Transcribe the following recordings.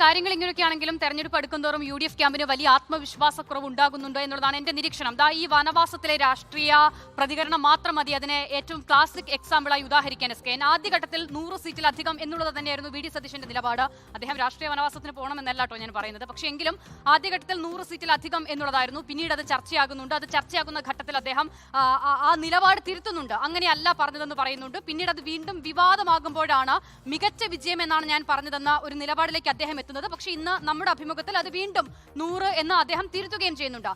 കാര്യങ്ങൾ ഇങ്ങനെയൊക്കെയാണെങ്കിലും തെരഞ്ഞെടുപ്പ് അടുക്കുന്തോറും UDF ക്യാമ്പിന് വലിയ ആത്മവിശ്വാസക്കുറവ് ഉണ്ടാകുന്നുണ്ടോ എന്നുള്ളതാണ് എന്റെ നിരീക്ഷണം. ഈ വനവാസത്തിലെ രാഷ്ട്രീയ പ്രതികരണം മാത്രം മതി അതിനെ ഏറ്റവും ക്ലാസിക് എക്സാമ്പിളായി ഉദാഹരിക്കാൻ. ആദ്യഘട്ടത്തിൽ 100 സീറ്റിലധികം എന്നുള്ളത് തന്നെയായിരുന്നു VD സതീശന്റെ നിലപാട്. അദ്ദേഹം രാഷ്ട്രീയ വനവാസത്തിന് പോകണമെന്നല്ല കേട്ടോ ഞാൻ പറയുന്നത്. പക്ഷേ എങ്കിലും ആദ്യഘട്ടത്തിൽ 100 സീറ്റിലധികം എന്നുള്ളതായിരുന്നു. പിന്നീട് അത് ചർച്ചയാകുന്നുണ്ട്. അത് ചർച്ചയാകുന്ന ഘട്ടത്തിൽ അദ്ദേഹം ആ നിലപാട് തിരുത്തുന്നുണ്ട്. അങ്ങനെയല്ല പറഞ്ഞതെന്ന് പറയുന്നുണ്ട്. പിന്നീട് അത് വീണ്ടും വിവാദമാകുമ്പോഴാണ് മികച്ച വിജയം എന്നാണ് ഞാൻ പറഞ്ഞതെന്ന ഒരു നിലപാടിലേക്ക് അദ്ദേഹം എത്തുന്നത്. പക്ഷേ ഇന്ന് നമ്മുടെ അഭിമുഖത്തിൽ അത് വീണ്ടും 100 എന്ന് അദ്ദേഹം തിരുത്തുകയും ചെയ്യുന്നുണ്ട്.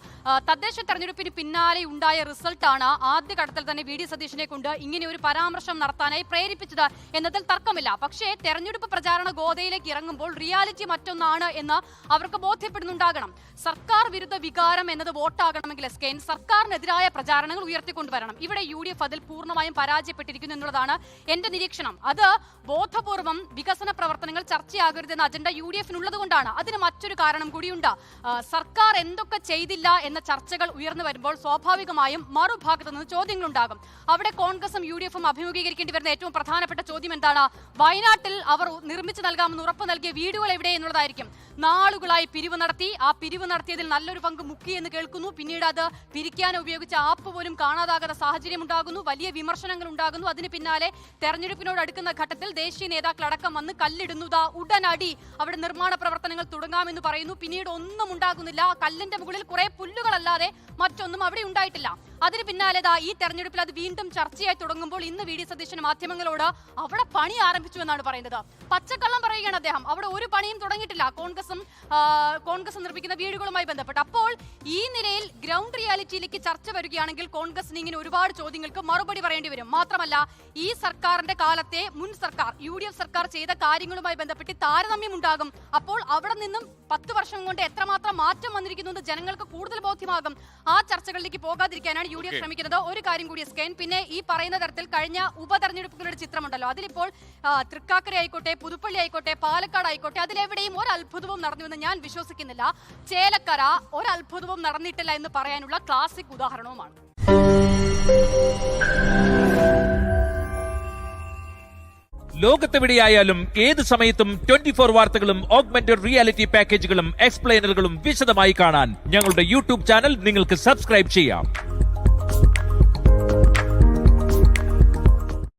തദ്ദേശ തെരഞ്ഞെടുപ്പിന് പിന്നാലെ ഉണ്ടായ റിസൾട്ടാണ് ആദ്യഘട്ടത്തിൽ തന്നെ VD സതീശനെ കൊണ്ട് ഇങ്ങനെ ഒരു പരാമർശം നടത്താനായി പ്രേരിപ്പിച്ചത് എന്നതിൽ തർക്കമില്ല. പക്ഷേ തെരഞ്ഞെടുപ്പ് പ്രചാരണ ഗോതയിലേക്ക് ഇറങ്ങുമ്പോൾ റിയാലിറ്റി മറ്റൊന്നാണ് എന്ന് അവർക്ക് ബോധ്യപ്പെടുന്നുണ്ടാകണം. സർക്കാർ വിരുദ്ധ വികാരം എന്നത് വോട്ടാകണമെങ്കിൽ സർക്കാരിനെതിരായ പ്രചാരണങ്ങൾ ഉയർത്തിക്കൊണ്ടുവരണം. ഇവിടെ UDF അതിൽ പൂർണ്ണമായും പരാജയപ്പെട്ടിരിക്കുന്നു എന്നുള്ളതാണ് എന്റെ നിരീക്ഷണം. അത് ബോധപൂർവം വികസന പ്രവർത്തനങ്ങൾ ചർച്ചയാകരുതെന്ന അജണ്ട UDFനുള്ളത് കൊണ്ടാണ്. അതിന് മറ്റൊരു കാരണം കൂടിയുണ്ട്. സർക്കാർ എന്തൊക്കെ ചെയ്തില്ല എന്ന ചർച്ചകൾ ഉയർന്നു വരുമ്പോൾ സ്വാഭാവികമായും മറുഭാഗത്തു നിന്ന് ചോദ്യങ്ങളുണ്ടാകും. അവിടെ കോൺഗ്രസും UDFും അഭിമുഖീകരിക്കേണ്ടി വരുന്ന ഏറ്റവും പ്രധാനപ്പെട്ട ചോദ്യം എന്താണ്? വയനാട്ടിൽ അവർ നിർമ്മിച്ചു നൽകാമെന്ന് ഉറപ്പ് നൽകിയ വീടുകൾ എവിടെ എന്നുള്ളതായിരിക്കും. നാളുകളായി പിരിവ് നടത്തി, ആ പിരിവ് നടത്തിയതിൽ നല്ലൊരു പങ്ക് മുക്കി എന്ന് കേൾക്കുന്നു. പിന്നീട് അത് പിരിക്കാൻ ഉപയോഗിച്ച ആപ്പ് പോലും കാണാതാകുന്ന സാഹചര്യം ഉണ്ടാകുന്നു. വലിയ വിമർശനങ്ങൾ ഉണ്ടാകുന്നു. അതിന് പിന്നാലെ തെരഞ്ഞെടുപ്പിനോട് അടുക്കുന്ന ഘട്ടത്തിൽ ദേശീയ നേതാക്കളടക്കം വന്ന് കല്ലിടുന്നതാ ഉടനടി അവിടെ നിർമ്മാണ പ്രവർത്തനങ്ങൾ തുടങ്ങാമെന്ന് പറയുന്നു. പിന്നീട് ഒന്നും ഉണ്ടാകുന്നില്ല. കല്ലിന്റെ മുകളിൽ കുറെ പുല്ലുകളല്ലാതെ മറ്റൊന്നും അവിടെ ഉണ്ടായിട്ടില്ല. അതിന് പിന്നാലെ ഈ തെരഞ്ഞെടുപ്പിൽ അത് വീണ്ടും ചർച്ചയായി തുടങ്ങുമ്പോൾ ഇന്ന് VD സതീശൻ മാധ്യമങ്ങളോട് അവിടെ പണി ആരംഭിച്ചു എന്നാണ് പറയുന്നത്. പച്ചക്കള്ളം പറയുകയാണ് അദ്ദേഹം. അവിടെ ഒരു പണിയും തുടങ്ങിയിട്ടില്ല കോൺഗ്രസ് നിർമ്മിക്കുന്ന വീടുകളുമായി ബന്ധപ്പെട്ട്. അപ്പോൾ ഈ നിലയിൽ ഗ്രൗണ്ട് റിയാലിറ്റിയിലേക്ക് ചർച്ച വരികയാണെങ്കിൽ കോൺഗ്രസിന് ഇങ്ങനെ ഒരുപാട് ചോദ്യങ്ങൾക്ക് മറുപടി പറയേണ്ടി വരും. മാത്രമല്ല ഈ സർക്കാരിന്റെ കാലത്തെ മുൻ സർക്കാർ UDF സർക്കാർ ചെയ്ത കാര്യങ്ങളുമായി ബന്ധപ്പെട്ട് താരതമ്യം ഉണ്ടാകും. അപ്പോൾ അവിടെ നിന്നും 10 വർഷം കൊണ്ട് എത്രമാത്രം മാറ്റം വന്നിരിക്കുന്നു എന്ന് ജനങ്ങൾക്ക് കൂടുതൽ ബോധ്യമാകും. ആ ചർച്ചകളിലേക്ക് പോകാതിരിക്കാനാണ് UDF ശ്രമിക്കുന്നത്. ഒരു കാര്യം കൂടി പിന്നെ ഈ പറയുന്ന തരത്തിൽ കഴിഞ്ഞ ഉപതെരഞ്ഞെടുപ്പുകളുടെ ചിത്രമുണ്ടല്ലോ, അതിലിപ്പോൾ തൃക്കാക്കര ആയിക്കോട്ടെ, പുതുപ്പള്ളി ആയിക്കോട്ടെ, പാലക്കാട് ആയിക്കോട്ടെ, അതിലെവിടെയും ഒരു അത്ഭുതവും നടന്നുവെന്ന് ഞാൻ വിശ്വസിക്കുന്നില്ല. ചേലക്കര ഒരു അത്ഭുതവും നടന്നിട്ടില്ല എന്ന് പറയാനുള്ള ക്ലാസിക് ഉദാഹരണവുമാണ്. ലോകത്തെവിടെയായാലും ഏത് സമയത്തും 24 വാർത്തകളും ഓഗ്മെന്റഡ് റിയാലിറ്റി പാക്കേജുകളും എക്സ്പ്ലെയിനറുകളും വിശദമായി കാണാൻ ഞങ്ങളുടെ YouTube ചാനൽ നിങ്ങൾക്ക് സബ്സ്ക്രൈബ് ചെയ്യാം.